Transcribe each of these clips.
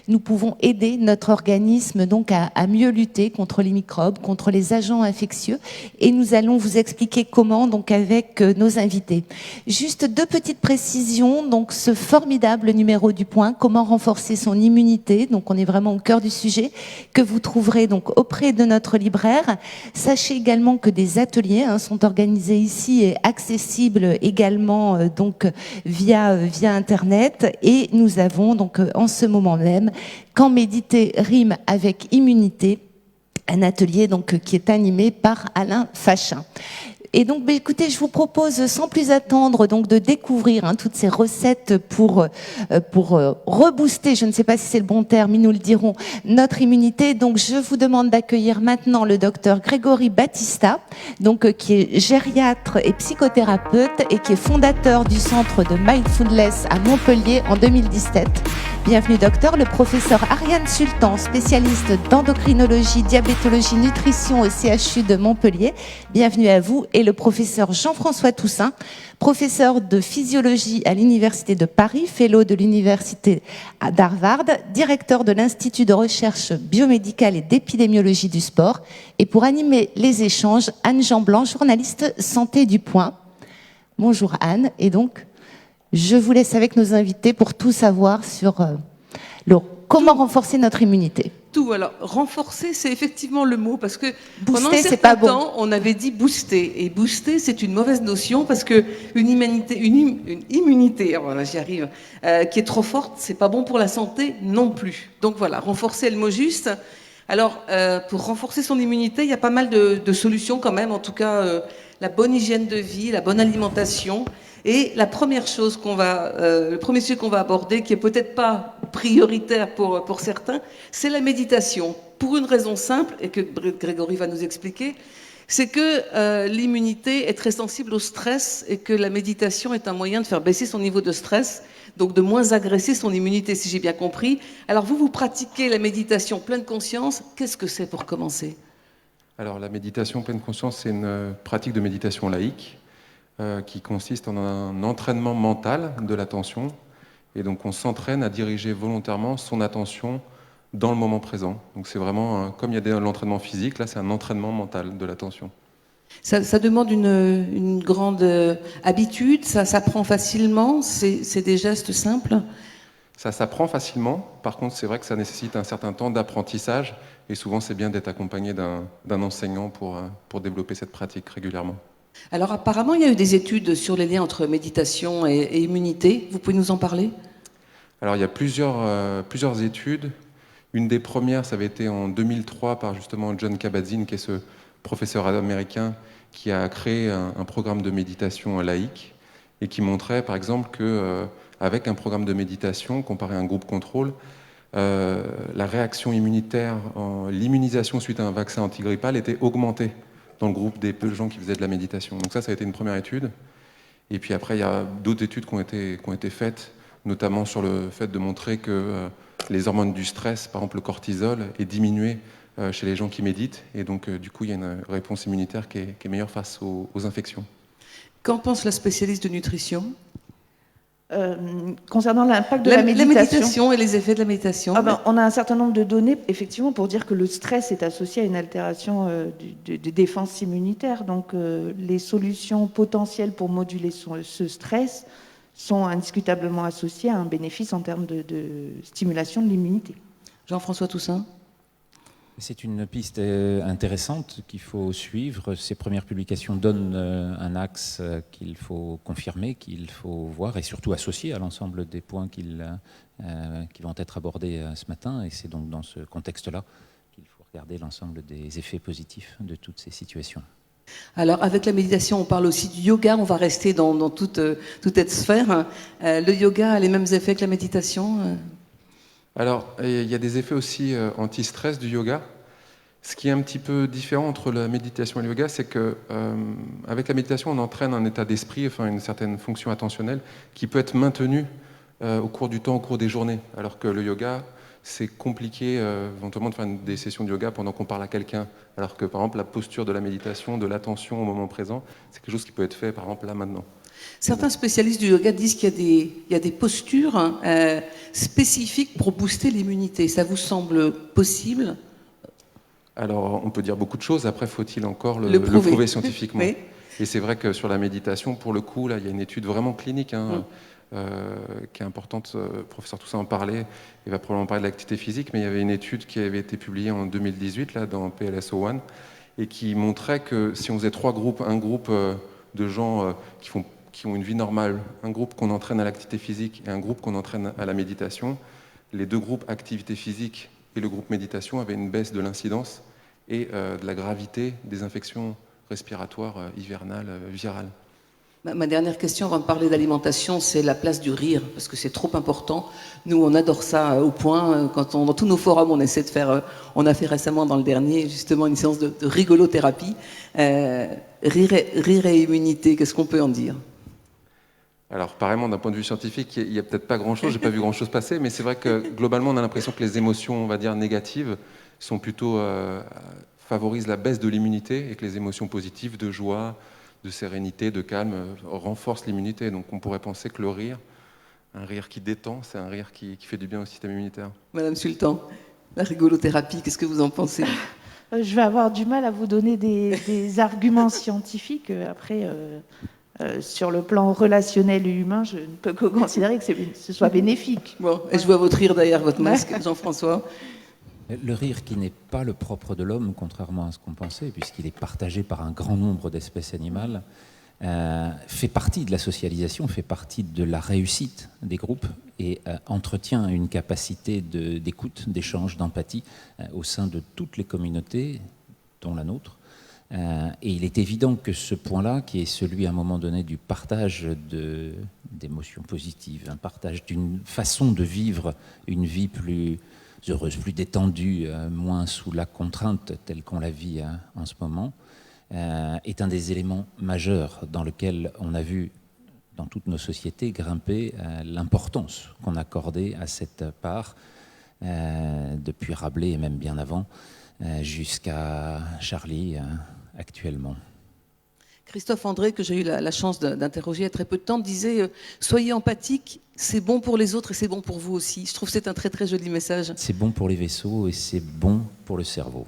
nous pouvons aider notre organisme donc à mieux lutter contre les microbes, contre les agents infectieux. Et nous allons vous expliquer comment donc avec nos invités. Juste deux petites précisions. Donc ce formidable numéro du Point, comment renforcer son immunité. Donc on est vraiment au cœur du sujet que vous trouverez donc auprès de notre libraire. Sachez également que des ateliers sont organisés ici et accessibles également donc via Internet. Et nous avons donc en ce moment même Quand méditer rime avec immunité, un atelier donc qui est animé par Alain Fachin. Et donc, écoutez, je vous propose, sans plus attendre, donc de découvrir toutes ces recettes pour rebooster, je ne sais pas si c'est le bon terme, ils nous le diront, notre immunité. Donc, je vous demande d'accueillir maintenant le docteur Grégory Battista, donc qui est gériatre et psychothérapeute et qui est fondateur du centre de Mindfulness à Montpellier en 2017. Bienvenue docteur, le professeur Ariane Sultan, spécialiste d'endocrinologie, diabétologie, nutrition au CHU de Montpellier. Bienvenue à vous. Et le professeur Jean-François Toussaint, professeur de physiologie à l'Université de Paris, fellow de l'Université d'Harvard, directeur de l'Institut de recherche biomédicale et d'épidémiologie du sport. Et pour animer les échanges, Anne Jean-Blanc, journaliste santé du Point. Bonjour Anne. Et donc, je vous laisse avec nos invités pour tout savoir sur comment renforcer notre immunité. Tout. Alors, renforcer, c'est effectivement le mot, parce que booster, pendant un certain temps, on avait dit booster. Et booster, c'est une mauvaise notion, parce que une immunité, voilà, j'y arrive, qui est trop forte, c'est pas bon pour la santé non plus. Donc voilà, renforcer est le mot juste. Alors, pour renforcer son immunité, il y a pas mal de solutions quand même, en tout cas, la bonne hygiène de vie, la bonne alimentation. Et la première chose le premier sujet qu'on va aborder, qui est peut-être pas prioritaire pour certains, c'est la méditation. Pour une raison simple, et que Grégory va nous expliquer, c'est que l'immunité est très sensible au stress et que la méditation est un moyen de faire baisser son niveau de stress, donc de moins agresser son immunité, si j'ai bien compris. Alors vous pratiquez la méditation pleine conscience. Qu'est-ce que c'est pour commencer ? Alors la méditation pleine conscience, c'est une pratique de méditation laïque qui consiste en un entraînement mental de l'attention. Et donc on s'entraîne à diriger volontairement son attention dans le moment présent. Donc c'est vraiment, comme il y a de l'entraînement physique, là c'est un entraînement mental de l'attention. Ça demande une grande habitude, ça s'apprend facilement, c'est des gestes simples ? Ça s'apprend facilement, par contre c'est vrai que ça nécessite un certain temps d'apprentissage, et souvent c'est bien d'être accompagné d'un enseignant pour développer cette pratique régulièrement. Alors apparemment, il y a eu des études sur les liens entre méditation et immunité. Vous pouvez nous en parler ? Alors il y a plusieurs études. Une des premières, ça avait été en 2003 par justement John Kabat-Zinn, qui est ce professeur américain qui a créé un programme de méditation laïque et qui montrait par exemple qu'avec un programme de méditation, comparé à un groupe contrôle, la réaction immunitaire, l'immunisation suite à un vaccin antigrippal était augmentée dans le groupe des peu de gens qui faisaient de la méditation. Donc ça a été une première étude. Et puis après, il y a d'autres études qui ont été faites, notamment sur le fait de montrer que les hormones du stress, par exemple le cortisol, est diminué chez les gens qui méditent. Et donc, du coup, il y a une réponse immunitaire qui est meilleure face aux infections. Qu'en pense la spécialiste de nutrition ? Concernant l'impact de la méditation et les effets de la méditation. On a un certain nombre de données, effectivement, pour dire que le stress est associé à une altération de défense immunitaire. Donc, les solutions potentielles pour moduler ce stress sont indiscutablement associées à un bénéfice en termes de stimulation de l'immunité. Jean-François Toussaint ? C'est une piste intéressante qu'il faut suivre. Ces premières publications donnent un axe qu'il faut confirmer, qu'il faut voir et surtout associer à l'ensemble des points qui vont être abordés ce matin. Et c'est donc dans ce contexte-là qu'il faut regarder l'ensemble des effets positifs de toutes ces situations. Alors, avec la méditation, on parle aussi du yoga. On va rester dans toute cette sphère. Le yoga a les mêmes effets que la méditation ? Alors, il y a des effets aussi anti-stress du yoga. Ce qui est un petit peu différent entre la méditation et le yoga, c'est qu'avec la méditation, on entraîne un état d'esprit, enfin une certaine fonction attentionnelle, qui peut être maintenue au cours du temps, au cours des journées. Alors que le yoga, c'est compliqué éventuellement de faire des sessions de yoga pendant qu'on parle à quelqu'un. Alors que, par exemple, la posture de la méditation, de l'attention au moment présent, c'est quelque chose qui peut être fait, par exemple, là, maintenant. Certains spécialistes du yoga disent qu'il y a des postures spécifiques pour booster l'immunité. Ça vous semble possible ? Alors, on peut dire beaucoup de choses. Après, faut-il encore le prouver scientifiquement ? Oui. Et c'est vrai que sur la méditation, pour le coup, là, il y a une étude vraiment clinique qui est importante. Le professeur Toussaint en parlait. Il va probablement parler de l'activité physique, mais il y avait une étude qui avait été publiée en 2018 là, dans PLS One et qui montrait que si on faisait 3 groupes, un groupe de gens qui ont une vie normale, un groupe qu'on entraîne à l'activité physique et un groupe qu'on entraîne à la méditation, les 2 groupes activité physique et le groupe méditation avaient une baisse de l'incidence et de la gravité des infections respiratoires hivernales, virales. Ma dernière question, avant de parler d'alimentation, c'est la place du rire, parce que c'est trop important. Nous, on adore ça au point. Dans tous nos forums, on essaie de faire... on a fait récemment dans le dernier, justement, une séance de rigolothérapie. Rire et immunité, qu'est-ce qu'on peut en dire ? Alors, pareillement, d'un point de vue scientifique, il n'y a peut-être pas grand-chose, j'ai pas vu grand-chose passer, mais c'est vrai que globalement, on a l'impression que les émotions, on va dire, négatives, sont plutôt favorisent la baisse de l'immunité et que les émotions positives de joie, de sérénité, de calme, renforcent l'immunité. Donc, on pourrait penser que le rire, un rire qui détend, c'est un rire qui fait du bien au système immunitaire. Madame Sultan, la rigolothérapie, qu'est-ce que vous en pensez ? Je vais avoir du mal à vous donner des arguments scientifiques. Après... sur le plan relationnel et humain, je ne peux que considérer que ce soit bénéfique. Bon, et je vois votre rire derrière votre masque, Jean-François. Le rire qui n'est pas le propre de l'homme, contrairement à ce qu'on pensait, puisqu'il est partagé par un grand nombre d'espèces animales, fait partie de la socialisation, fait partie de la réussite des groupes et entretient une capacité d'écoute, d'échange, d'empathie au sein de toutes les communautés, dont la nôtre. Et il est évident que ce point-là, qui est celui à un moment donné du partage d'émotions positives, un partage d'une façon de vivre une vie plus heureuse, plus détendue, moins sous la contrainte telle qu'on la vit en ce moment, est un des éléments majeurs dans lequel on a vu dans toutes nos sociétés grimper l'importance qu'on accordait à cette part, depuis Rabelais et même bien avant, jusqu'à Charlie actuellement. Christophe André, que j'ai eu la chance d'interroger il y a très peu de temps, disait « Soyez empathique, c'est bon pour les autres et c'est bon pour vous aussi ». Je trouve que c'est un très très joli message. C'est bon pour les vaisseaux et c'est bon pour le cerveau.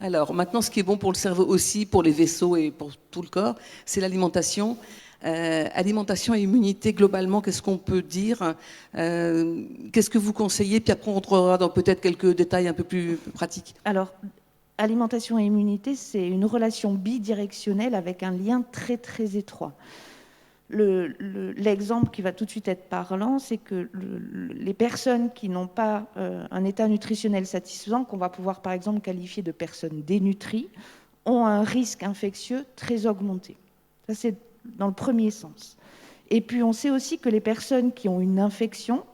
Alors maintenant, ce qui est bon pour le cerveau aussi, pour les vaisseaux et pour tout le corps, c'est l'alimentation. Alimentation et immunité, globalement, qu'est-ce qu'on peut dire ? Qu'est-ce que vous conseillez ? Puis après, on rentrera dans peut-être quelques détails un peu plus pratiques. Alors, alimentation et immunité, c'est une relation bidirectionnelle avec un lien très, très étroit. L'exemple qui va tout de suite être parlant, c'est que les personnes qui n'ont pas un état nutritionnel satisfaisant, qu'on va pouvoir par exemple qualifier de personnes dénutries, ont un risque infectieux très augmenté. Ça, c'est dans le premier sens. Et puis, on sait aussi que les personnes qui ont une infection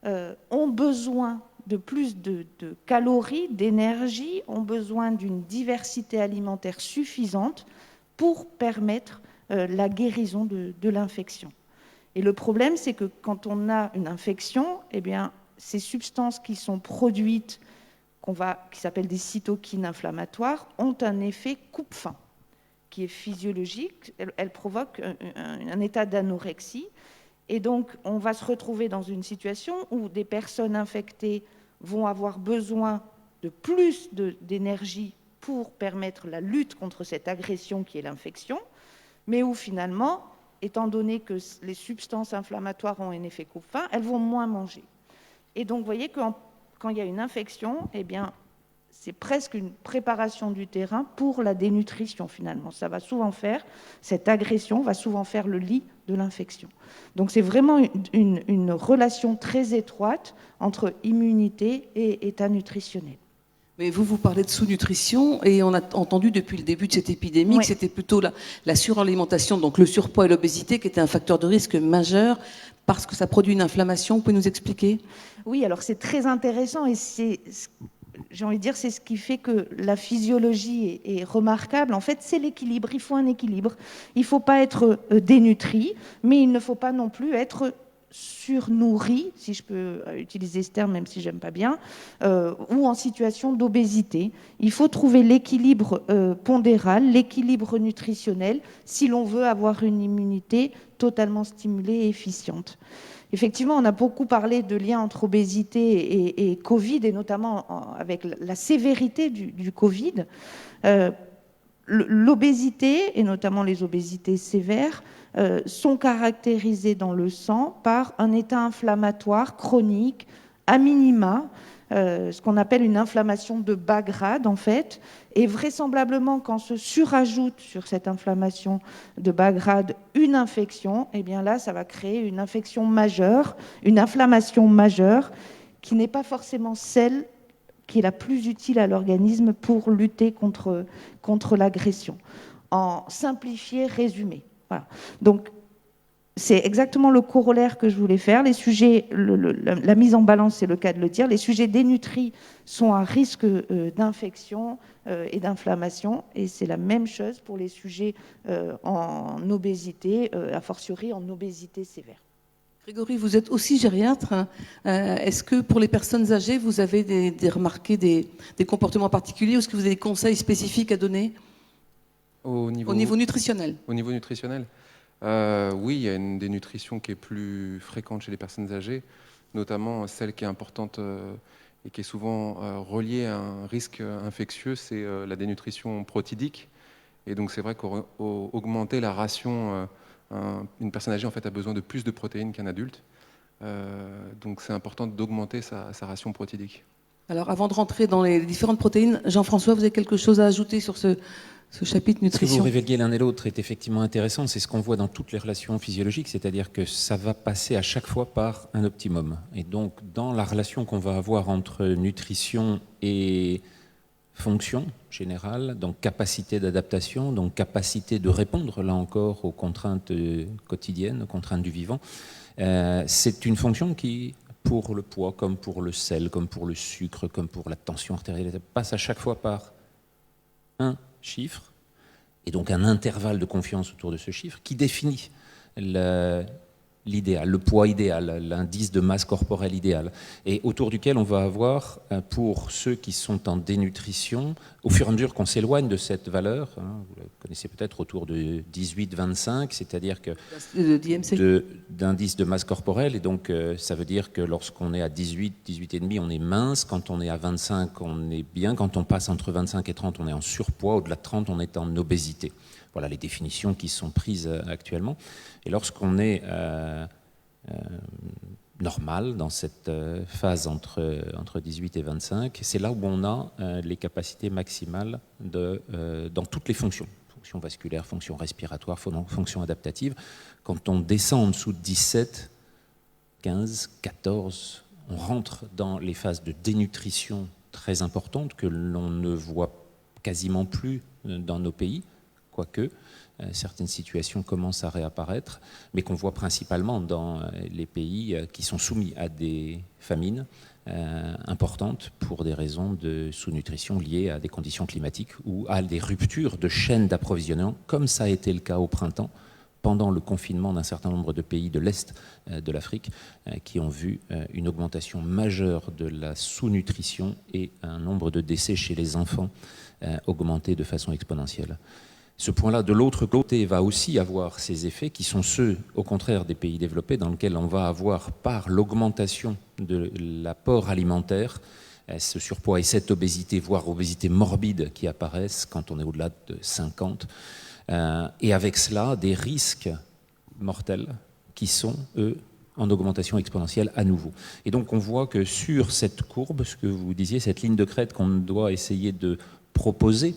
ont besoin de plus de calories, d'énergie, ont besoin d'une diversité alimentaire suffisante pour permettre la guérison de l'infection. Et le problème, c'est que quand on a une infection, eh bien, ces substances qui sont produites, qui s'appellent des cytokines inflammatoires, ont un effet coupe-faim, qui est physiologique. Elle provoque un état d'anorexie. Et donc, on va se retrouver dans une situation où des personnes infectées vont avoir besoin de plus d'énergie pour permettre la lutte contre cette agression qui est l'infection, mais où finalement, étant donné que les substances inflammatoires ont un effet coupe-faim, elles vont moins manger. Et donc, vous voyez que quand il y a une infection, eh bien, c'est presque une préparation du terrain pour la dénutrition finalement. Ça va souvent faire, cette agression va souvent faire le lit de l'infection. Donc c'est vraiment une relation très étroite entre immunité et état nutritionnel. Mais vous parlez de sous-nutrition et on a entendu depuis le début de cette épidémie que c'était plutôt la suralimentation, donc le surpoids et l'obésité qui était un facteur de risque majeur parce que ça produit une inflammation. Vous pouvez nous expliquer ? Oui, alors c'est très intéressant et j'ai envie de dire, c'est ce qui fait que la physiologie est remarquable. En fait, c'est l'équilibre. Il faut un équilibre. Il ne faut pas être dénutri, mais il ne faut pas non plus être surnourris, si je peux utiliser ce terme, même si j'aime pas bien, ou en situation d'obésité. Il faut trouver l'équilibre pondéral, l'équilibre nutritionnel, si l'on veut avoir une immunité totalement stimulée et efficiente. Effectivement, on a beaucoup parlé de lien entre obésité et Covid, et notamment avec la sévérité du Covid. L'obésité, et notamment les obésités sévères, sont caractérisées dans le sang par un état inflammatoire chronique, à minima, ce qu'on appelle une inflammation de bas grade, en fait. Et vraisemblablement, quand se surajoute sur cette inflammation de bas grade une infection, eh bien là, ça va créer une infection majeure, une inflammation majeure, qui n'est pas forcément celle qui est la plus utile à l'organisme pour lutter contre l'agression. En simplifié, résumé. Voilà. Donc, c'est exactement le corollaire que je voulais faire. Les sujets, la mise en balance, c'est le cas de le dire, les sujets dénutris sont à risque d'infection et d'inflammation, et c'est la même chose pour les sujets en obésité, a fortiori en obésité sévère. Grégory, vous êtes aussi gériatre. Est-ce que pour les personnes âgées, vous avez remarqué des comportements particuliers, ou est-ce que vous avez des conseils spécifiques à donner au niveau nutritionnel? Au niveau nutritionnel, oui, il y a une dénutrition qui est plus fréquente chez les personnes âgées, notamment celle qui est importante et qui est souvent reliée à un risque infectieux, c'est la dénutrition protidique. Et donc c'est vrai qu'augmenter la ration, une personne âgée en fait a besoin de plus de protéines qu'un adulte. Donc c'est important d'augmenter sa ration protidique. Alors avant de rentrer dans les différentes protéines, Jean-François, vous avez quelque chose à ajouter sur ce chapitre nutrition? Ce que vous révéliez l'un et l'autre est effectivement intéressant. C'est ce qu'on voit dans toutes les relations physiologiques, c'est-à-dire que ça va passer à chaque fois par un optimum. Et donc, dans la relation qu'on va avoir entre nutrition et fonction générale, donc capacité d'adaptation, donc capacité de répondre, là encore, aux contraintes quotidiennes, aux contraintes du vivant, c'est une fonction qui, pour le poids, comme pour le sel, comme pour le sucre, comme pour la tension artérielle, passe à chaque fois par un chiffre, et donc un intervalle de confiance autour de ce chiffre qui définit l'idéal, le poids idéal, l'indice de masse corporelle idéal, et autour duquel on va avoir, pour ceux qui sont en dénutrition, au fur et à mesure qu'on s'éloigne de cette valeur, vous la connaissez peut-être, autour de 18-25, c'est-à-dire que d'indice de masse corporelle, et donc ça veut dire que lorsqu'on est à 18, 18,5, on est mince, quand on est à 25, on est bien, quand on passe entre 25 et 30, on est en surpoids, au-delà de 30, on est en obésité. Voilà les définitions qui sont prises actuellement. Et lorsqu'on est normal dans cette phase entre 18 et 25, c'est là où on a les capacités maximales dans toutes les fonctions. Fonction vasculaire, fonction respiratoire, fonction adaptative. Quand on descend en dessous de 17, 15, 14, on rentre dans les phases de dénutrition très importantes que l'on ne voit quasiment plus dans nos pays, quoique certaines situations commencent à réapparaître, mais qu'on voit principalement dans les pays qui sont soumis à des famines importantes pour des raisons de sous-nutrition liées à des conditions climatiques ou à des ruptures de chaînes d'approvisionnement, comme ça a été le cas au printemps, pendant le confinement d'un certain nombre de pays de l'Est de l'Afrique, qui ont vu une augmentation majeure de la sous-nutrition et un nombre de décès chez les enfants augmenter de façon exponentielle. Ce point-là, de l'autre côté, va aussi avoir ces effets qui sont ceux, au contraire, des pays développés, dans lesquels on va avoir, par l'augmentation de l'apport alimentaire, ce surpoids et cette obésité, voire obésité morbide qui apparaissent quand on est au-delà de 50, et avec cela, des risques mortels qui sont, eux, en augmentation exponentielle à nouveau. Et donc on voit que sur cette courbe, ce que vous disiez, cette ligne de crête qu'on doit essayer de proposer,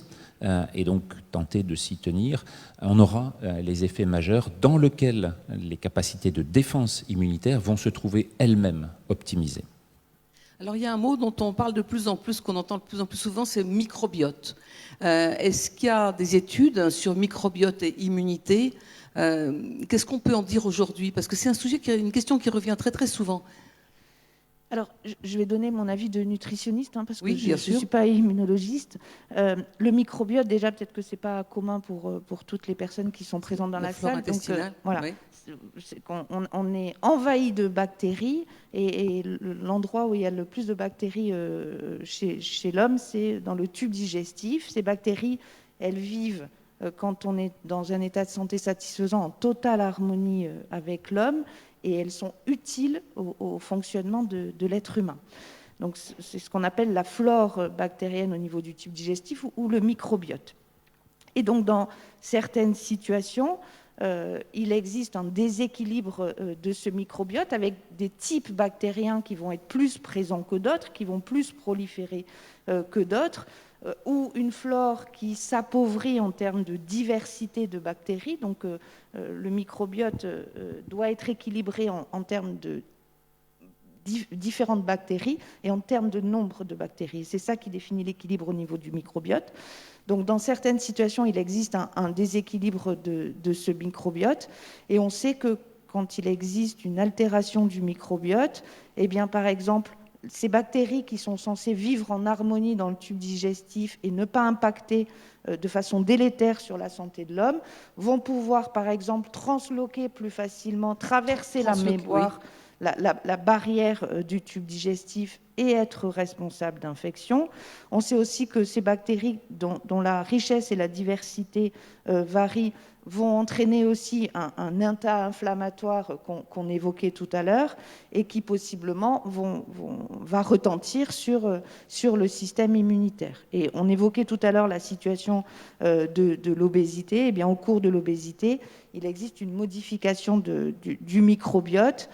et donc tenter de s'y tenir, on aura les effets majeurs dans lesquels les capacités de défense immunitaire vont se trouver elles-mêmes optimisées. Alors il y a un mot dont on parle de plus en plus, qu'on entend de plus en plus souvent, c'est microbiote. Est-ce qu'il y a des études sur microbiote et immunité? Qu'est-ce qu'on peut en dire aujourd'hui? Parce que c'est un sujet, une question qui revient très très souvent. Alors, je vais donner mon avis de nutritionniste, parce que Oui, je bien ne sûr. suis pas immunologiste. Le microbiote, déjà, peut-être que ce n'est pas commun pour toutes les personnes qui sont présentes dans la flore salle. Donc, intestinale. voilà. Oui. On est envahi de bactéries et l'endroit où il y a le plus de bactéries chez l'homme, c'est dans le tube digestif. Ces bactéries, elles vivent quand on est dans un état de santé satisfaisant, en totale harmonie avec l'homme, et elles sont utiles au fonctionnement de l'être humain. Donc c'est ce qu'on appelle la flore bactérienne au niveau du tube digestif ou le microbiote. Et donc dans certaines situations, il existe un déséquilibre de ce microbiote avec des types bactériens qui vont être plus présents que d'autres, qui vont plus proliférer que d'autres, ou une flore qui s'appauvrit en termes de diversité de bactéries. Donc le microbiote doit être équilibré en termes de différentes bactéries et en termes de nombre de bactéries. C'est ça qui définit l'équilibre au niveau du microbiote. Donc dans certaines situations, il existe un déséquilibre de ce microbiote, et on sait que quand il existe une altération du microbiote, eh bien, par exemple, ces bactéries qui sont censées vivre en harmonie dans le tube digestif et ne pas impacter de façon délétère sur la santé de l'homme, vont pouvoir, par exemple, transloquer plus facilement, traverser la mémoire, oui, la barrière du tube digestif et être responsable d'infections. On sait aussi que ces bactéries, dont la richesse et la diversité varient, vont entraîner aussi un état inflammatoire qu'on évoquait tout à l'heure et qui possiblement va retentir sur le système immunitaire. Et on évoquait tout à l'heure la situation de l'obésité. Eh bien, au cours de l'obésité, il existe une modification du microbiote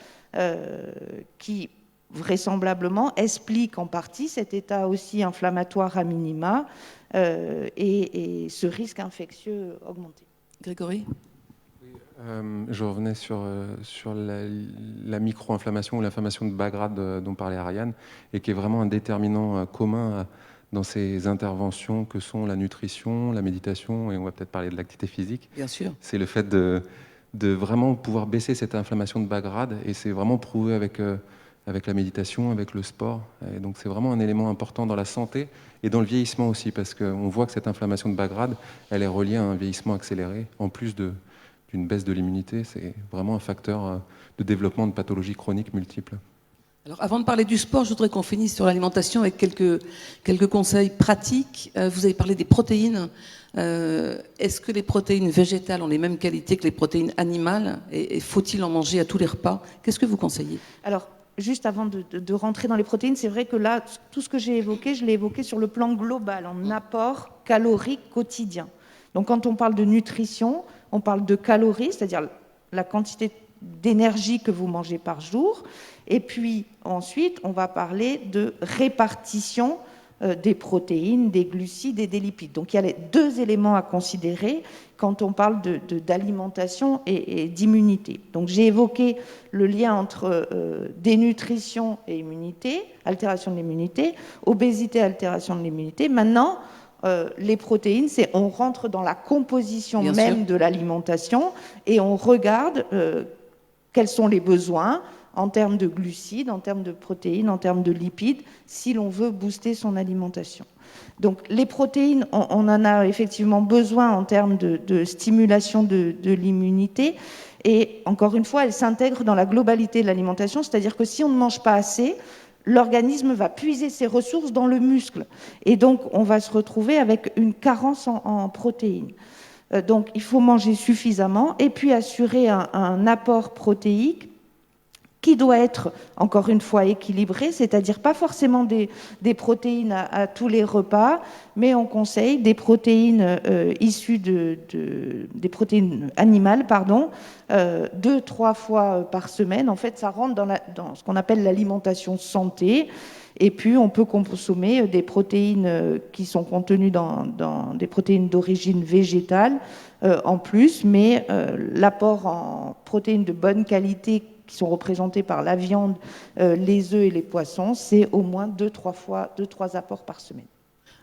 qui vraisemblablement explique en partie cet état aussi inflammatoire à minima et ce risque infectieux augmenté. Grégory ? Je revenais sur la micro-inflammation ou l'inflammation de bas grade dont parlait Ariane, et qui est vraiment un déterminant commun dans ces interventions que sont la nutrition, la méditation, et on va peut-être parler de l'activité physique. Bien sûr. C'est le fait de vraiment pouvoir baisser cette inflammation de bas grade, et c'est vraiment prouvé avec la méditation, avec le sport. Et donc c'est vraiment un élément important dans la santé et dans le vieillissement aussi, parce qu'on voit que cette inflammation de bas grade, elle est reliée à un vieillissement accéléré, en plus d'une baisse de l'immunité. C'est vraiment un facteur de développement de pathologies chroniques multiples. Alors, avant de parler du sport, je voudrais qu'on finisse sur l'alimentation avec quelques conseils pratiques. Vous avez parlé des protéines. Est-ce que les protéines végétales ont les mêmes qualités que les protéines animales, et faut-il en manger à tous les repas? Qu'est-ce que vous conseillez? Alors, juste avant de rentrer dans les protéines, c'est vrai que là, tout ce que j'ai évoqué, je l'ai évoqué sur le plan global, en apport calorique quotidien. Donc, quand on parle de nutrition, on parle de calories, c'est-à-dire la quantité d'énergie que vous mangez par jour. Et puis, ensuite, on va parler de répartition des protéines, des glucides et des lipides. Donc, il y a les deux éléments à considérer quand on parle d'alimentation et d'immunité. Donc, j'ai évoqué le lien entre dénutrition et immunité, altération de l'immunité, obésité, altération de l'immunité. Maintenant, les protéines, on rentre dans la composition Bien même sûr. de l'alimentation et on regarde quels sont les besoins en termes de glucides, en termes de protéines, en termes de lipides, si l'on veut booster son alimentation. Donc les protéines, on en a effectivement besoin en termes de stimulation de l'immunité. Et encore une fois, elles s'intègrent dans la globalité de l'alimentation, c'est-à-dire que si on ne mange pas assez, l'organisme va puiser ses ressources dans le muscle. Et donc, on va se retrouver avec une carence en protéines. Donc, il faut manger suffisamment et puis assurer un apport protéique qui doit être, encore une fois, équilibré, c'est-à-dire pas forcément des protéines à tous les repas, mais on conseille des protéines issues des protéines animales, 2-3 fois par semaine. En fait, ça rentre dans ce qu'on appelle l'alimentation santé. Et puis, on peut consommer des protéines qui sont contenues dans des protéines d'origine végétale en plus, mais l'apport en protéines de bonne qualité qui sont représentés par la viande, les œufs et les poissons, c'est au moins 2-3 apports par semaine.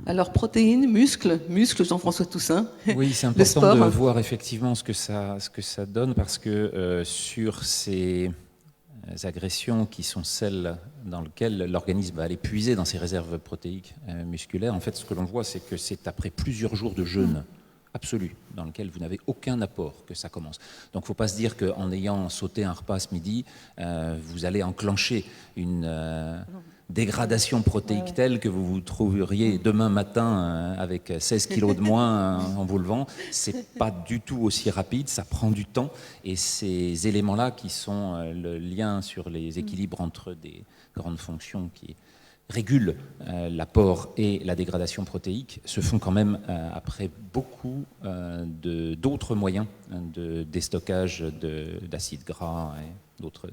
Alors, protéines, muscles, Jean-François Toussaint. Oui, c'est important de voir effectivement ce que ça donne, parce que sur ces agressions qui sont celles dans lesquelles l'organisme va aller puiser dans ses réserves protéiques musculaires, en fait, ce que l'on voit, c'est que c'est après plusieurs jours de jeûne absolu, dans lequel vous n'avez aucun apport, que ça commence. Donc il ne faut pas se dire qu'en ayant sauté un repas ce midi, vous allez enclencher une dégradation protéique telle que vous vous trouveriez demain matin avec 16 kilos de moins en vous levant. Ce n'est pas du tout aussi rapide, ça prend du temps. Et ces éléments-là qui sont le lien sur les équilibres entre des grandes fonctions qui régulent l'apport et la dégradation protéique se font quand même après beaucoup d'autres moyens de déstockage d'acides gras et d'autres.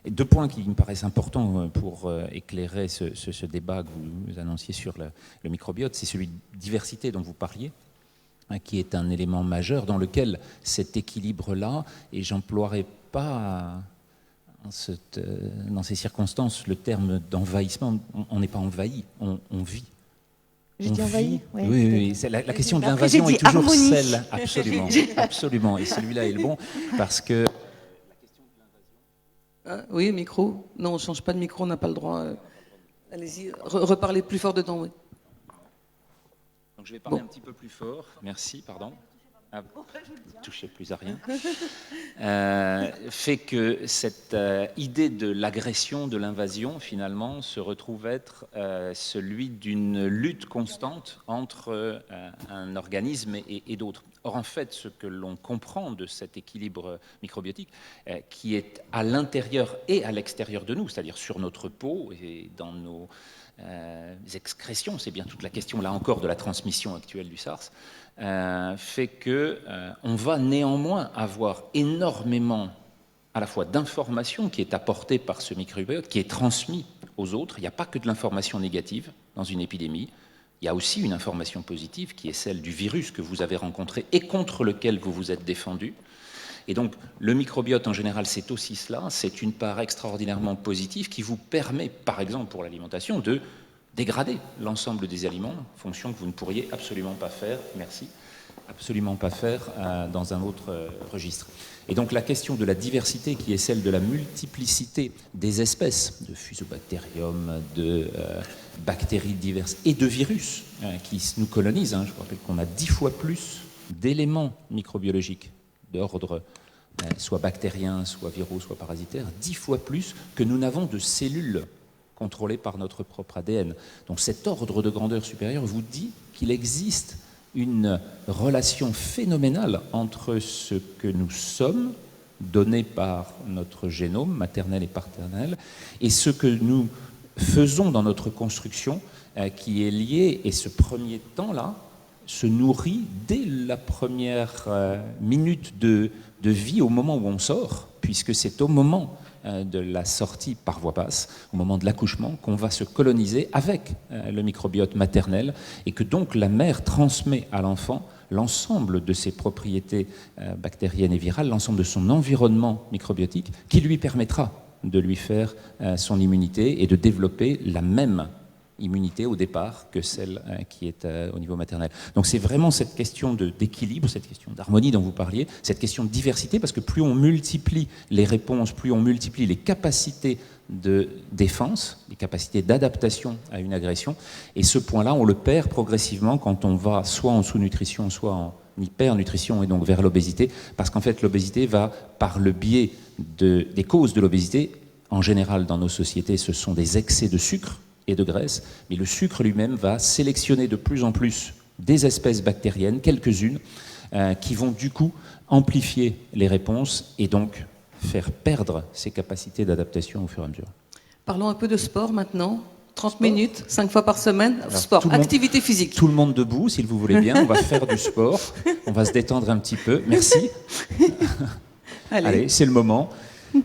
Et 2 points qui me paraissent importants pour éclairer ce débat que vous annonciez sur le microbiote, c'est celui de diversité dont vous parliez, qui est un élément majeur dans lequel cet équilibre-là, et j'emploierai pas dans ces circonstances le terme d'envahissement, on n'est pas envahi, on vit. J'ai dit envahi. Oui. La question de l'invasion est toujours celle, absolument. Et celui-là est le bon parce que. Oui, micro. Non, on ne change pas de micro, on n'a pas le droit. Allez-y, reparlez plus fort dedans. Oui. Donc je vais parler un petit peu plus fort. Merci, pardon. Ah, touchez plus à rien. Fait que cette idée de l'agression, de l'invasion, finalement, se retrouve être celui d'une lutte constante entre un organisme et d'autres. Or, en fait, ce que l'on comprend de cet équilibre microbiotique, qui est à l'intérieur et à l'extérieur de nous, c'est-à-dire sur notre peau et dans nos excrétions, c'est bien toute la question, là encore, de la transmission actuelle du SARS, fait qu'on va néanmoins avoir énormément à la fois d'informations qui est apportée par ce microbiote, qui est transmis aux autres. Il n'y a pas que de l'information négative dans une épidémie. Il y a aussi une information positive qui est celle du virus que vous avez rencontré et contre lequel vous vous êtes défendu. Et donc, le microbiote, en général, c'est aussi cela. C'est une part extraordinairement positive qui vous permet, par exemple, pour l'alimentation, de dégrader l'ensemble des aliments, fonction que vous ne pourriez absolument pas faire, dans un autre registre. Et donc, la question de la diversité, qui est celle de la multiplicité des espèces, de fusobacterium, de bactéries diverses et de virus qui nous colonisent. Je vous rappelle qu'on a 10 fois plus d'éléments microbiologiques d'ordre soit bactérien, soit viraux, soit parasitaire, 10 fois plus que nous n'avons de cellules contrôlées par notre propre ADN. Donc cet ordre de grandeur supérieure vous dit qu'il existe une relation phénoménale entre ce que nous sommes, donné par notre génome maternel et paternel, et ce que nous faisons dans notre construction, qui est lié, et ce premier temps-là, se nourrit dès la première minute de vie au moment où on sort, puisque c'est au moment de la sortie par voie basse, au moment de l'accouchement, qu'on va se coloniser avec le microbiote maternel et que donc la mère transmet à l'enfant l'ensemble de ses propriétés bactériennes et virales, l'ensemble de son environnement microbiotique qui lui permettra de lui faire son immunité et de développer la même immunité au départ que celle qui est au niveau maternel. Donc c'est vraiment cette question d'équilibre, cette question d'harmonie dont vous parliez, cette question de diversité, parce que plus on multiplie les réponses, plus on multiplie les capacités de défense, les capacités d'adaptation à une agression, et ce point-là, on le perd progressivement quand on va soit en sous-nutrition, soit en hypernutrition, et donc vers l'obésité, parce qu'en fait l'obésité va, par le biais des causes de l'obésité, en général dans nos sociétés, ce sont des excès de sucre et de graisse, mais le sucre lui-même va sélectionner de plus en plus des espèces bactériennes, quelques-unes, qui vont du coup amplifier les réponses et donc faire perdre ses capacités d'adaptation au fur et à mesure. Parlons un peu de sport maintenant. 30 minutes, 5 fois par semaine, Alors, sport, activité physique. Tout le monde debout, si vous voulez bien, on va faire du sport, on va se détendre un petit peu. Merci. Allez, c'est le moment.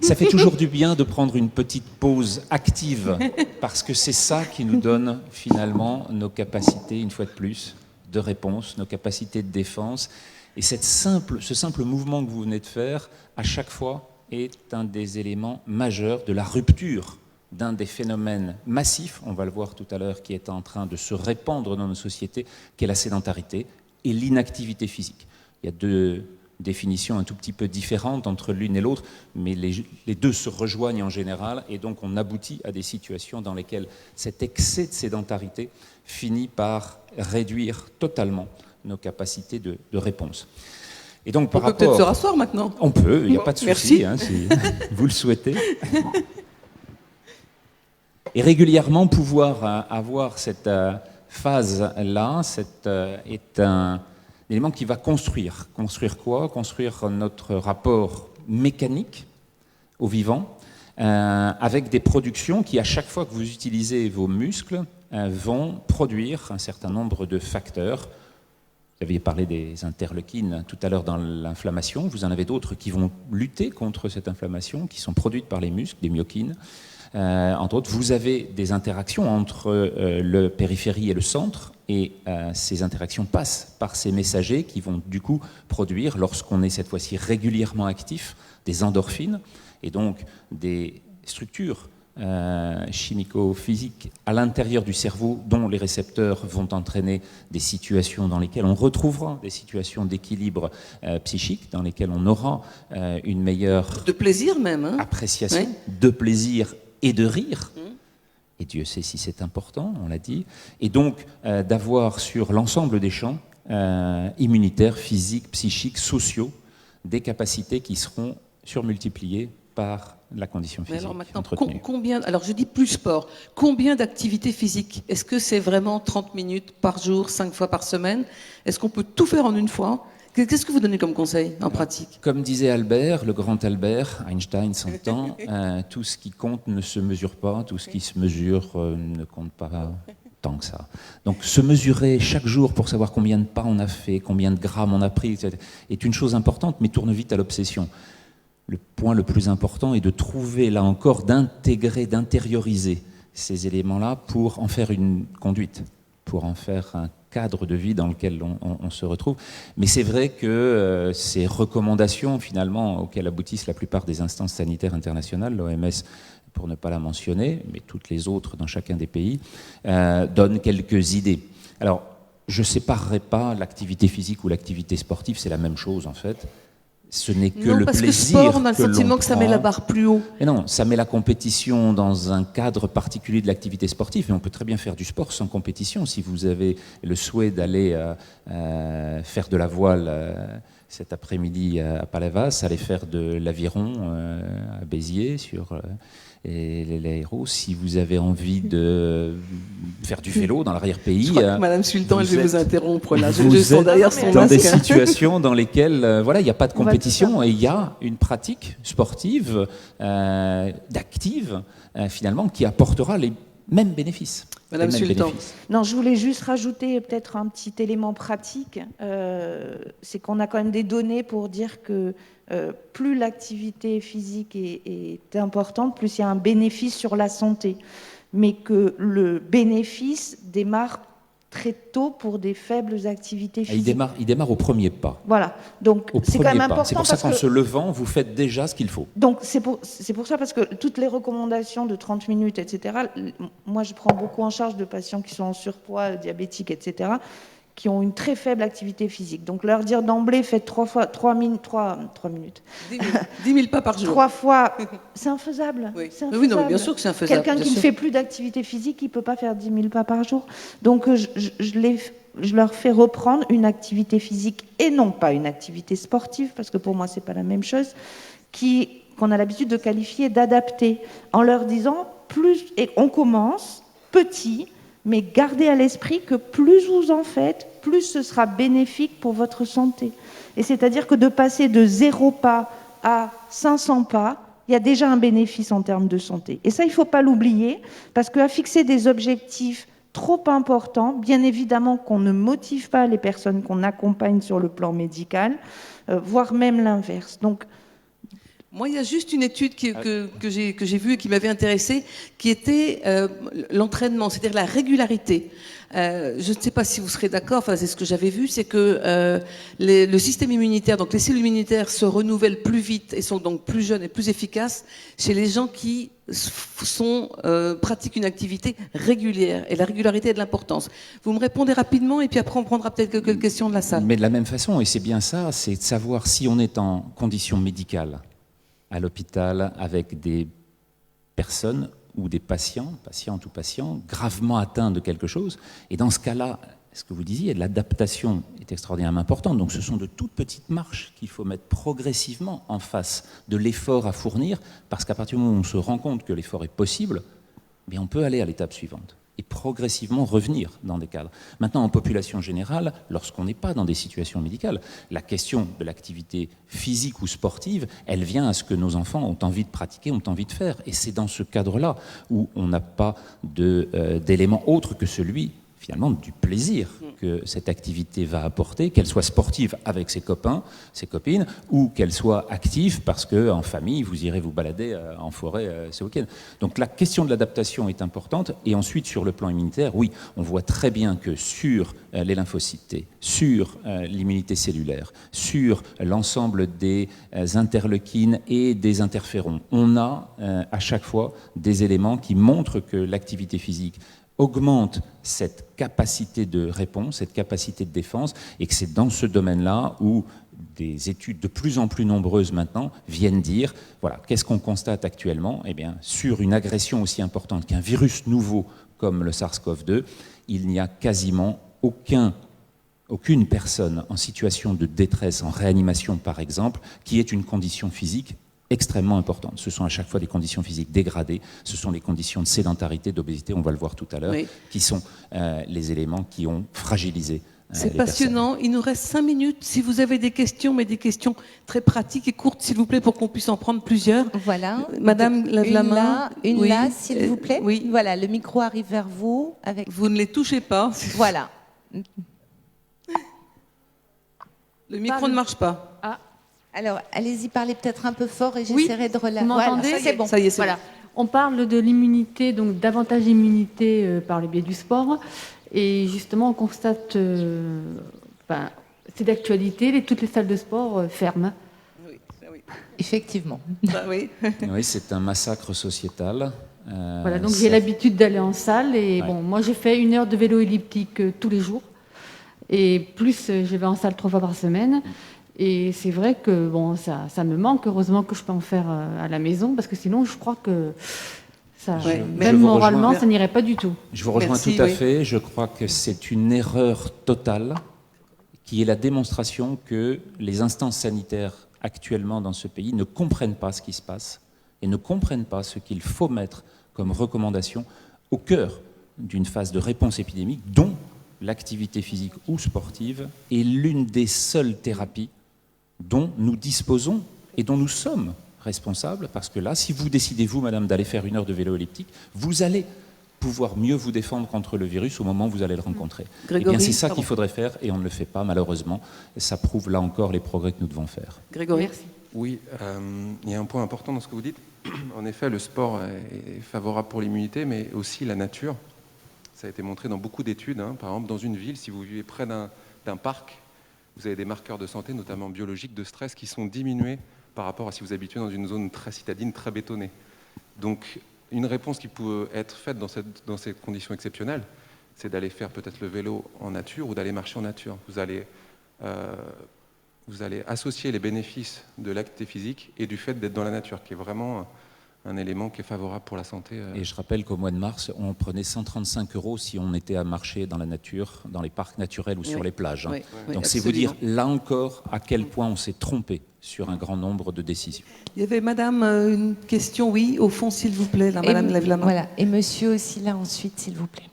Ça fait toujours du bien de prendre une petite pause active, parce que c'est ça qui nous donne finalement nos capacités, une fois de plus, de réponse, nos capacités de défense. Et ce simple mouvement que vous venez de faire, à chaque fois, est un des éléments majeurs de la rupture d'un des phénomènes massifs, on va le voir tout à l'heure, qui est en train de se répandre dans nos sociétés, qui est la sédentarité et l'inactivité physique. Il y a deux définitions un tout petit peu différentes entre l'une et l'autre, mais les deux se rejoignent en général, et donc on aboutit à des situations dans lesquelles cet excès de sédentarité finit par réduire totalement nos capacités de réponse. Et donc, On peut peut-être se rasseoir maintenant. On peut, il n'y a pas de souci, Merci. si vous le souhaitez. Et régulièrement, pouvoir avoir cette phase-là est un élément qui va construire. Construire quoi? Construire notre rapport mécanique au vivant, avec des productions qui, à chaque fois que vous utilisez vos muscles, vont produire un certain nombre de facteurs. Vous aviez parlé des interleukines tout à l'heure dans l'inflammation. Vous en avez d'autres qui vont lutter contre cette inflammation, qui sont produites par les muscles, des myokines. Entre autres, vous avez des interactions entre le périphérie et le centre, et ces interactions passent par ces messagers qui vont du coup produire, lorsqu'on est cette fois-ci régulièrement actif, des endorphines, et donc des structures chimico-physiques à l'intérieur du cerveau dont les récepteurs vont entraîner des situations dans lesquelles on retrouvera des situations d'équilibre psychique, dans lesquelles on aura une meilleure De plaisir même. Hein. appréciation, Ouais. de plaisir et de rire. Et Dieu sait si c'est important, on l'a dit. Et donc d'avoir sur l'ensemble des champs immunitaires, physiques, psychiques, sociaux, des capacités qui seront surmultipliées par la condition Mais physique alors maintenant, entretenue. combien, alors je dis plus sport, combien d'activités physiques? Est-ce que c'est vraiment 30 minutes par jour, 5 fois par semaine? Est-ce qu'on peut tout faire en une fois? Qu'est-ce que vous donnez comme conseil en pratique? Comme disait Albert, le grand Albert, Einstein s'entend, tout ce qui compte ne se mesure pas, tout ce qui se mesure ne compte pas tant que ça. Donc se mesurer chaque jour pour savoir combien de pas on a fait, combien de grammes on a pris, etc., est une chose importante, mais tourne vite à l'obsession. Le point le plus important est de trouver, là encore, d'intégrer, d'intérioriser ces éléments-là pour en faire une conduite, pour en faire un cadre de vie dans lequel on se retrouve. Mais c'est vrai que ces recommandations, finalement, auxquelles aboutissent la plupart des instances sanitaires internationales, l'OMS, pour ne pas la mentionner, mais toutes les autres dans chacun des pays, donnent quelques idées. Alors, je ne séparerai pas l'activité physique ou l'activité sportive, c'est la même chose, en fait. Ce n'est que Non, le parce plaisir que sport, on a le que sentiment l'on que ça met la prend. barre plus haut. Mais non, ça met la compétition dans un cadre particulier de l'activité sportive, mais on peut très bien faire du sport sans compétition. Si vous avez le souhait d'aller faire de la voile cet après-midi à Palavas, aller faire de l'aviron à Béziers sur l'aéro, si vous avez envie de faire du vélo dans l'arrière-pays, Je crois que Madame Sultan, elle vous va vous êtes- interrompre là. Je vous sens êtes derrière son dans des masque. situations dans lesquelles voilà, il n'y a pas de On va tout compétition et il y a une pratique sportive, d'active, finalement, qui apportera les mêmes bénéfices. Madame Les mêmes Sultan. bénéfices. Non, je voulais juste rajouter peut-être un petit élément pratique. C'est qu'on a quand même des données pour dire que plus l'activité physique est importante, plus il y a un bénéfice sur la santé. Mais que le bénéfice démarre très tôt pour des faibles activités Et physiques. il démarre au premier pas. Voilà. Donc Au c'est quand premier même pas. important C'est pour ça parce qu'en que se levant, vous faites déjà ce qu'il faut. donc c'est pour ça parce que toutes les recommandations de 30 minutes, etc., moi je prends beaucoup en charge de patients qui sont en surpoids, diabétiques, etc., qui ont une très faible activité physique. Donc leur dire d'emblée, faites 3 minutes, 10 000 pas par jour. 3 fois, c'est infaisable. Oui. C'est Oui, non, mais bien infaisable. sûr que c'est infaisable. Quelqu'un bien qui ne sûr. fait plus d'activité physique, il ne peut pas faire 10 000 pas par jour. Donc je leur fais reprendre une activité physique et non pas une activité sportive, parce que pour moi, ce n'est pas la même chose, qu'on a l'habitude de qualifier d'adaptée, en leur disant, et on commence petit, mais gardez à l'esprit que plus vous en faites, plus ce sera bénéfique pour votre santé. Et c'est-à-dire que de passer de 0 pas à 500 pas, il y a déjà un bénéfice en termes de santé. Et ça, il ne faut pas l'oublier, parce qu'à fixer des objectifs trop importants, bien évidemment qu'on ne motive pas les personnes qu'on accompagne sur le plan médical, voire même l'inverse. Donc, Moi, il y a juste une étude que j'ai vue et qui m'avait intéressée, qui était l'entraînement, c'est-à-dire la régularité. Je ne sais pas si vous serez d'accord, enfin c'est ce que j'avais vu, c'est que le système immunitaire, donc les cellules immunitaires se renouvellent plus vite et sont donc plus jeunes et plus efficaces chez les gens qui pratiquent une activité régulière. Et la régularité a de l'importance. Vous me répondez rapidement et puis après on prendra peut-être quelques questions de la salle. Mais de la même façon, et c'est bien ça, c'est de savoir si on est en condition médicale à l'hôpital avec des personnes ou des patientes ou patients, gravement atteints de quelque chose. Et dans ce cas-là, ce que vous disiez, l'adaptation est extraordinairement importante. Donc ce sont de toutes petites marches qu'il faut mettre progressivement en face de l'effort à fournir, parce qu'à partir du moment où on se rend compte que l'effort est possible, eh bien on peut aller à l'étape suivante et progressivement revenir dans des cadres. Maintenant, en population générale, lorsqu'on n'est pas dans des situations médicales, la question de l'activité physique ou sportive, elle vient à ce que nos enfants ont envie de pratiquer, ont envie de faire. Et c'est dans ce cadre-là où on n'a pas d'élément autre que celui, finalement, du plaisir que cette activité va apporter, qu'elle soit sportive avec ses copains, ses copines, ou qu'elle soit active parce qu'en famille, vous irez vous balader en forêt ce week-end. Donc la question de l'adaptation est importante. Et ensuite, sur le plan immunitaire, oui, on voit très bien que sur les lymphocytes T, sur l'immunité cellulaire, sur l'ensemble des interleukines et des interférons, on a à chaque fois des éléments qui montrent que l'activité physique augmente cette capacité de réponse, cette capacité de défense, et que c'est dans ce domaine-là où des études de plus en plus nombreuses maintenant viennent dire, voilà, qu'est-ce qu'on constate actuellement ? Eh bien, sur une agression aussi importante qu'un virus nouveau comme le SARS-CoV-2, il n'y a quasiment aucune personne en situation de détresse, en réanimation par exemple, qui ait une condition physique extrêmement importantes. Ce sont à chaque fois des conditions physiques dégradées, ce sont les conditions de sédentarité, d'obésité, on va le voir tout à l'heure, oui, qui sont les éléments qui ont fragilisé c'est passionnant. Il nous reste 5 minutes. Si vous avez des questions, mais des questions très pratiques et courtes, s'il vous plaît, pour qu'on puisse en prendre plusieurs. Voilà. Madame, lève la main. Une là, s'il vous plaît. Oui. Voilà, le micro arrive vers vous. Vous ne les touchez pas. Voilà. Le micro ne marche pas. Ah. Alors, allez-y, parlez peut-être un peu fort et j'essaierai de relayer. Vous m'entendez ? Voilà, c'est bon. Ça y est, c'est voilà. Bon. On parle de l'immunité, donc davantage d'immunité par le biais du sport. Et justement, on constate, c'est d'actualité, toutes les salles de sport ferment. Oui, oui. Effectivement. Bah, oui. Oui, c'est un massacre sociétal. Voilà, donc j'ai l'habitude d'aller en salle. Et ouais. bon, moi, j'ai fait 1 heure de vélo elliptique tous les jours. Et plus, je vais en salle 3 fois par semaine. Et c'est vrai que bon, ça me manque. Heureusement que je peux en faire à la maison, parce que sinon, je crois que ça, même moralement, ça n'irait pas du tout. Je vous rejoins tout à fait. Je crois que c'est une erreur totale qui est la démonstration que les instances sanitaires actuellement dans ce pays ne comprennent pas ce qui se passe et ne comprennent pas ce qu'il faut mettre comme recommandation au cœur d'une phase de réponse épidémique dont l'activité physique ou sportive est l'une des seules thérapies dont nous disposons et dont nous sommes responsables, parce que là, si vous décidez, vous, madame, d'aller faire 1 heure de vélo elliptique, vous allez pouvoir mieux vous défendre contre le virus au moment où vous allez le rencontrer. Grégory, eh bien, c'est ça qu'il faudrait faire, et on ne le fait pas, malheureusement. Et ça prouve, là encore, les progrès que nous devons faire. Grégory. Merci. Oui, il y a un point important dans ce que vous dites. En effet, le sport est favorable pour l'immunité, mais aussi la nature. Ça a été montré dans beaucoup d'études. Par exemple, dans une ville, si vous vivez près d'un parc, vous avez des marqueurs de santé, notamment biologiques, de stress, qui sont diminués par rapport à si vous habitez dans une zone très citadine, très bétonnée. Donc, une réponse qui peut être faite dans ces conditions exceptionnelles, c'est d'aller faire peut-être le vélo en nature ou d'aller marcher en nature. Vous allez associer les bénéfices de l'activité physique et du fait d'être dans la nature, qui est vraiment un élément qui est favorable pour la santé. Et je rappelle qu'au mois de mars, on prenait 135 € si on était à marcher dans la nature, dans les parcs naturels ou sur les plages. Oui, donc c'est vous dire, là encore, à quel point on s'est trompé sur un grand nombre de décisions. Il y avait madame une question, oui, au fond, s'il vous plaît. Là, madame lève la main. Voilà, et monsieur aussi là ensuite, s'il vous plaît.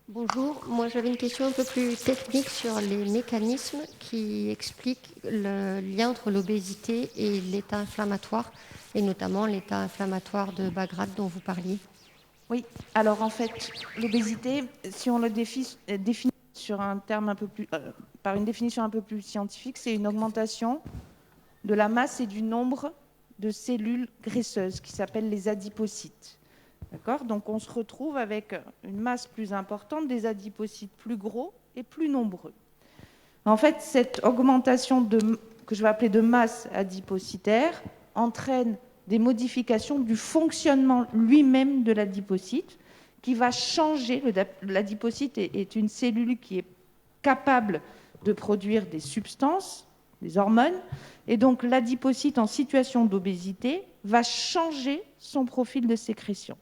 Bonjour, moi j'avais une question un peu plus technique sur les mécanismes qui expliquent le lien entre l'obésité et l'état inflammatoire, et notamment l'état inflammatoire de bas grade dont vous parliez. Oui, alors en fait, l'obésité, si on le définit sur un terme un peu plus, par une définition un peu plus scientifique, c'est une augmentation de la masse et du nombre de cellules graisseuses qui s'appellent les adipocytes. D'accord ? Donc on se retrouve avec une masse plus importante, des adipocytes plus gros et plus nombreux. En fait, cette augmentation que je vais appeler de masse adipocytaire entraîne des modifications du fonctionnement lui-même de l'adipocyte qui va changer. L'adipocyte est une cellule qui est capable de produire des substances, des hormones, et donc l'adipocyte en situation d'obésité va changer son profil de sécrétion.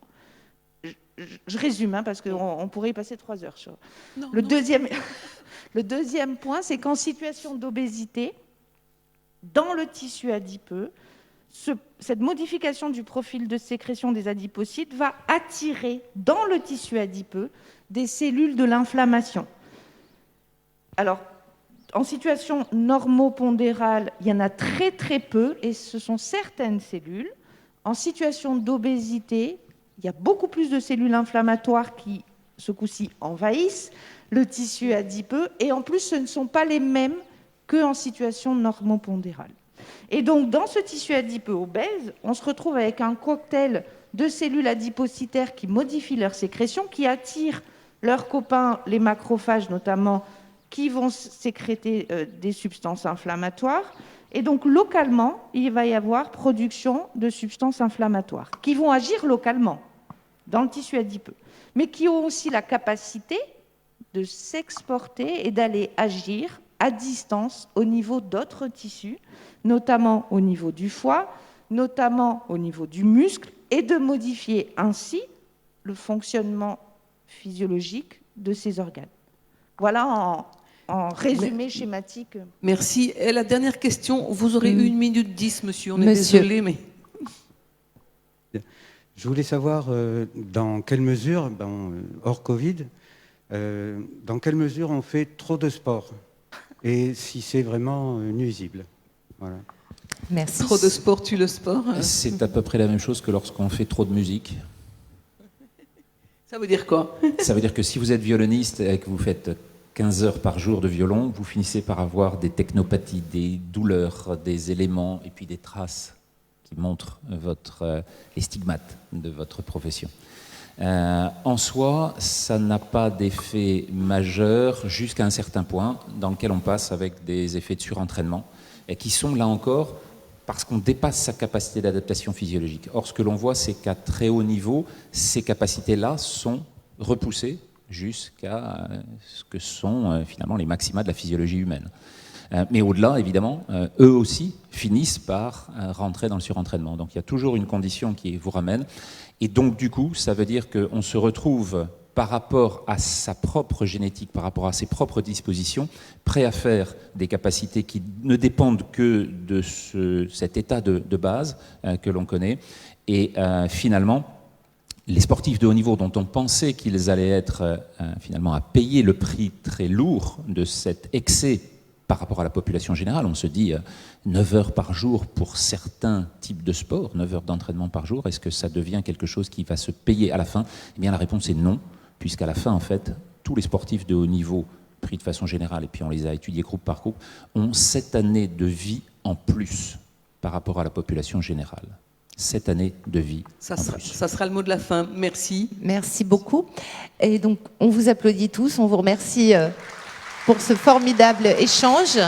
Je résume, parce qu'on pourrait y passer 3 heures. Le deuxième point, c'est qu'en situation d'obésité, dans le tissu adipeux, cette modification du profil de sécrétion des adipocytes va attirer dans le tissu adipeux des cellules de l'inflammation. Alors, en situation normopondérale, il y en a très très peu, et ce sont certaines cellules. En situation d'obésité, il y a beaucoup plus de cellules inflammatoires qui, ce coup-ci, envahissent le tissu adipeux, et en plus, ce ne sont pas les mêmes qu'en situation normopondérale. Et donc, dans ce tissu adipeux obèse, on se retrouve avec un cocktail de cellules adipocytaires qui modifient leur sécrétion, qui attirent leurs copains, les macrophages notamment, qui vont sécréter des substances inflammatoires. Et donc, localement, il va y avoir production de substances inflammatoires qui vont agir localement dans le tissu adipeux, mais qui ont aussi la capacité de s'exporter et d'aller agir à distance au niveau d'autres tissus, notamment au niveau du foie, notamment au niveau du muscle, et de modifier ainsi le fonctionnement physiologique de ces organes. Voilà en résumé schématique. Merci. Et la dernière question, vous aurez 1 minute 10, monsieur. On est Monsieur. désolé, mais... Je voulais savoir dans quelle mesure, hors Covid, dans quelle mesure on fait trop de sport et si c'est vraiment nuisible. Voilà. Merci. Trop de sport tue le sport. C'est à peu près la même chose que lorsqu'on fait trop de musique. Ça veut dire quoi? Ça veut dire que si vous êtes violoniste et que vous faites 15 heures par jour de violon, vous finissez par avoir des technopathies, des douleurs, des éléments et puis des traces qui montrent les stigmates de votre profession. En soi, ça n'a pas d'effet majeur jusqu'à un certain point dans lequel on passe avec des effets de surentraînement et qui sont là encore parce qu'on dépasse sa capacité d'adaptation physiologique. Or, ce que l'on voit, c'est qu'à très haut niveau, ces capacités-là sont repoussées jusqu'à ce que sont finalement les maxima de la physiologie humaine. Mais au-delà, évidemment, eux aussi finissent par rentrer dans le surentraînement. Donc il y a toujours une condition qui vous ramène. Et donc du coup, ça veut dire qu'on se retrouve par rapport à sa propre génétique, par rapport à ses propres dispositions, prêt à faire des capacités qui ne dépendent que de cet état de base que l'on connaît. Et finalement, les sportifs de haut niveau dont on pensait qu'ils allaient être finalement à payer le prix très lourd de cet excès par rapport à la population générale, on se dit 9 heures par jour pour certains types de sports, 9 heures d'entraînement par jour, est-ce que ça devient quelque chose qui va se payer à la fin? Eh bien la réponse est non, puisqu'à la fin, en fait, tous les sportifs de haut niveau, pris de façon générale, et puis on les a étudiés groupe par groupe, ont 7 années de vie en plus par rapport à la population générale. 7 années de vie en plus. Ça sera le mot de la fin. Merci. Merci beaucoup. Et donc, on vous applaudit tous, on vous remercie pour ce formidable échange.